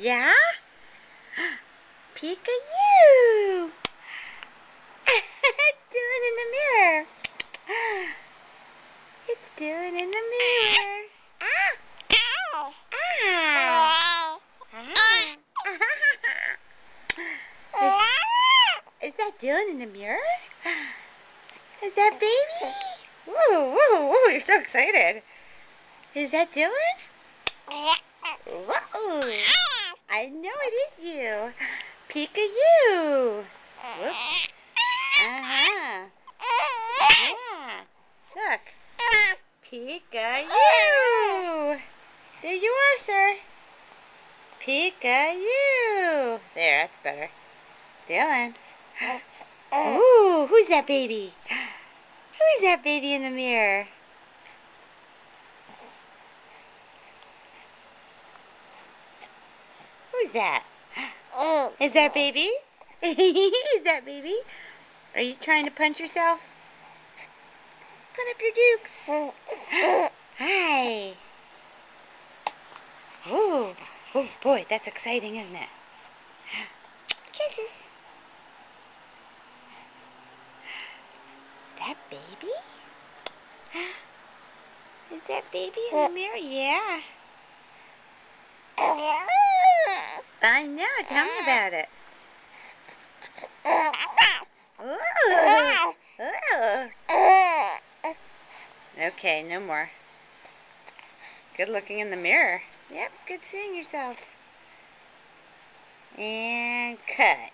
Yeah? Peek-a-you! It's Dylan in the mirror. It's Dylan in the mirror. Ah! Ow! Is that Dylan in the mirror? Is that baby? Whoa, whoa, whoa, you're so excited. Is that Dylan? Whoa! I know it is you. Peek-a-you. Whoops. Uh-huh. Yeah. Look. Peek-a-you. There you are, sir. Peek-a-you. There, that's better. Dylan. Ooh, who's that baby? Who's that baby in the mirror? Who's that? Is that baby? Is that baby? Are you trying to punch yourself? Put up your dukes. Hi. Ooh. Oh boy, that's exciting, isn't it? Kisses. Is that baby? Is that baby in the mirror? Yeah. I know. Tell me about it. Ooh. Okay, no more. Good looking in the mirror. Yep, good seeing yourself. And cut.